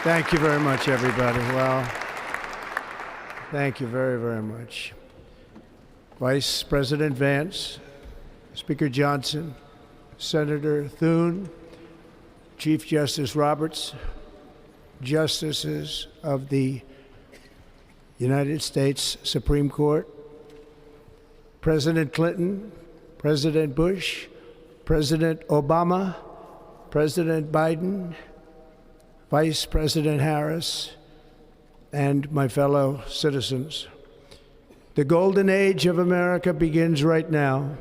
Thank you very much, everybody. Well, thank you very, very much. Vice President Vance, Speaker Johnson, Senator Thune, Chief Justice Roberts, Justices of the United States Supreme Court, President Clinton, President Bush, President Obama, President Biden, Vice President Harris, and my fellow citizens. The golden age of America begins right now.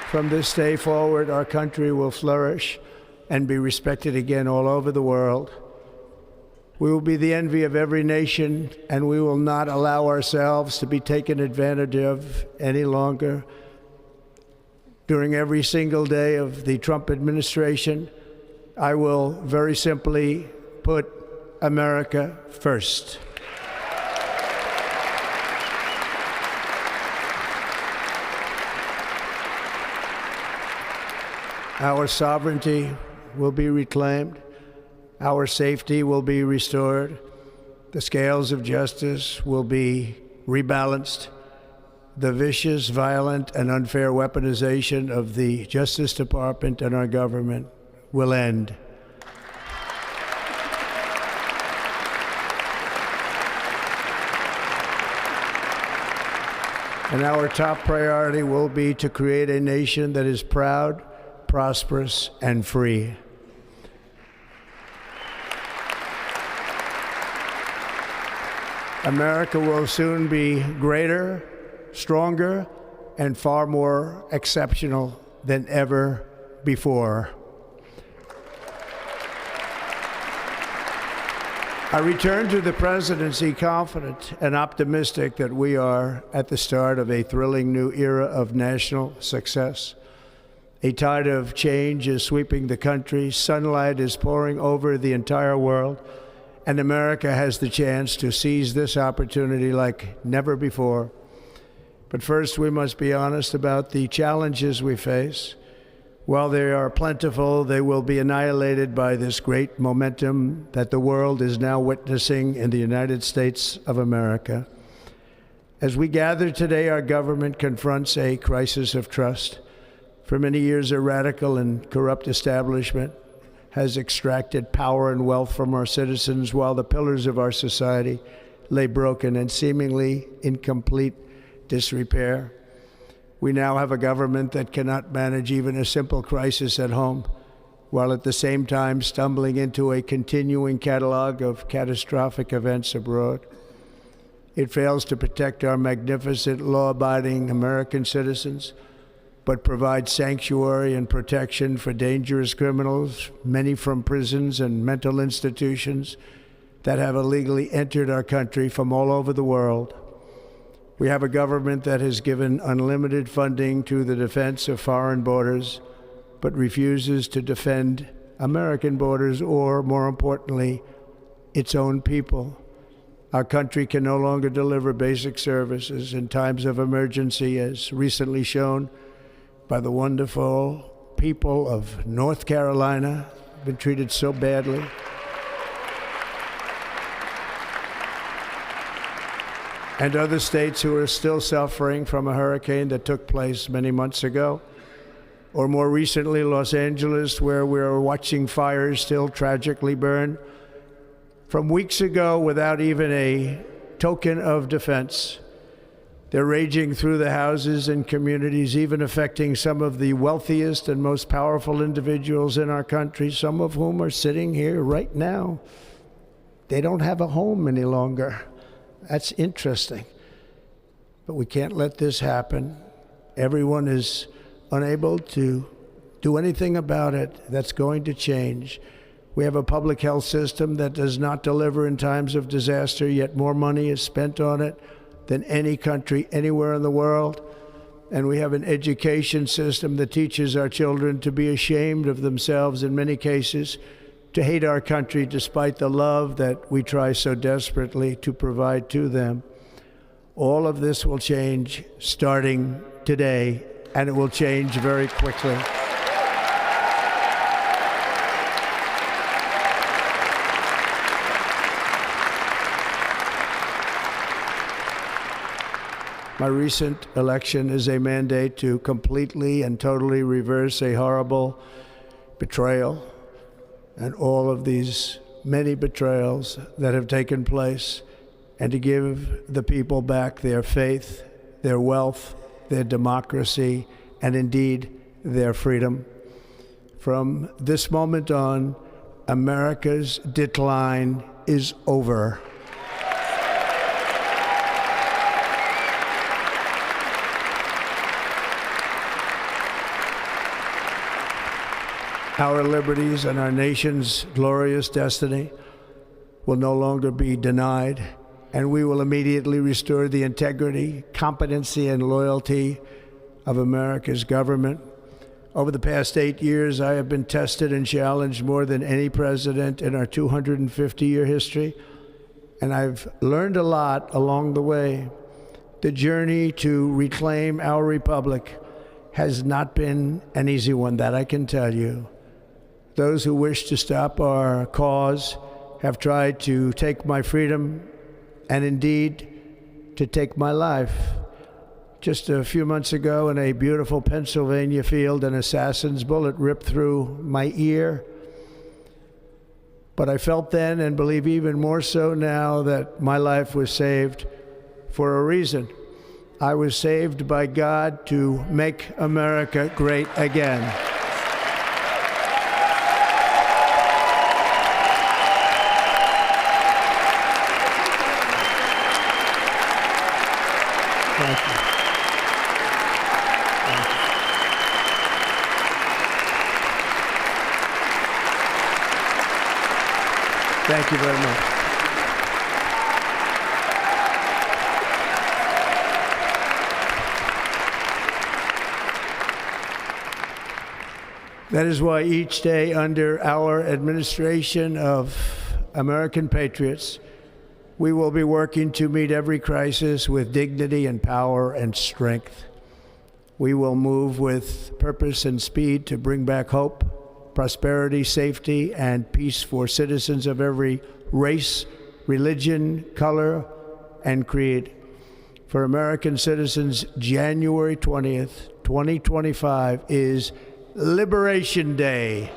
From this day forward, our country will flourish and be respected again all over the world. We will be the envy of every nation, and we will not allow ourselves to be taken advantage of any longer. During every single day of the Trump administration, I will very simply put America first. Our sovereignty will be reclaimed. Our safety will be restored. The scales of justice will be rebalanced. The vicious, violent, and unfair weaponization of the Justice Department and our government will end. And our top priority will be to create a nation that is proud, prosperous, and free. America will soon be greater, stronger, and far more exceptional than ever before. I return to the presidency confident and optimistic that we are at the start of a thrilling new era of national success. A tide of change is sweeping the country, sunlight is pouring over the entire world, and America has the chance to seize this opportunity like never before. But first, we must be honest about the challenges we face. While they are plentiful, they will be annihilated by this great momentum that the world is now witnessing in the United States of America. As we gather today, our government confronts a crisis of trust. For many years, a radical and corrupt establishment has extracted power and wealth from our citizens while the pillars of our society lay broken and seemingly in complete disrepair. We now have a government that cannot manage even a simple crisis at home, while at the same time stumbling into a continuing catalog of catastrophic events abroad. It fails to protect our magnificent, law-abiding American citizens, but provides sanctuary and protection for dangerous criminals, many from prisons and mental institutions that have illegally entered our country from all over the world. We have a government that has given unlimited funding to the defense of foreign borders, but refuses to defend American borders or, more importantly, its own people. Our country can no longer deliver basic services in times of emergency, as recently shown by the wonderful people of North Carolina, been treated so badly. And other states who are still suffering from a hurricane that took place many months ago. Or more recently, Los Angeles, where we're watching fires still tragically burn from weeks ago without even a token of defense. They're raging through the houses and communities, even affecting some of the wealthiest and most powerful individuals in our country, some of whom are sitting here right now. They don't have a home any longer. That's interesting. But we can't let this happen. Everyone is unable to do anything about it. That's going to change. We have a public health system that does not deliver in times of disaster, yet more money is spent on it than any country anywhere in the world. And we have an education system that teaches our children to be ashamed of themselves in many cases, to hate our country despite the love that we try so desperately to provide to them. All of this will change starting today, and it will change very quickly. My recent election is a mandate to completely and totally reverse a horrible betrayal and all of these many betrayals that have taken place, and to give the people back their faith, their wealth, their democracy, and indeed their freedom. From this moment on, America's decline is over. Our liberties and our nation's glorious destiny will no longer be denied, and we will immediately restore the integrity, competency, and loyalty of America's government. Over the past 8 years, I have been tested and challenged more than any president in our 250-year history, and I've learned a lot along the way. The journey to reclaim our republic has not been an easy one, that I can tell you. Those who wish to stop our cause have tried to take my freedom and indeed to take my life. Just a few months ago in a beautiful Pennsylvania field, an assassin's bullet ripped through my ear. But I felt then, and believe even more so now, that my life was saved for a reason. I was saved by God to make America great again. Thank you. Thank you very much. That is why each day under our administration of American patriots, we will be working to meet every crisis with dignity and power and strength. We will move with purpose and speed to bring back hope, prosperity, safety, and peace for citizens of every race, religion, color, and creed. For American citizens, January 20th, 2025 is Liberation Day.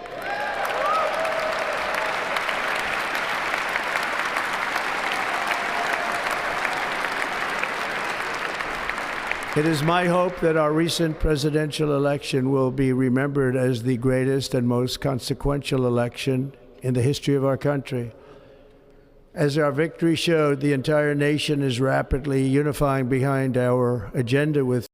It is my hope that our recent presidential election will be remembered as the greatest and most consequential election in the history of our country. As our victory showed, the entire nation is rapidly unifying behind our agenda with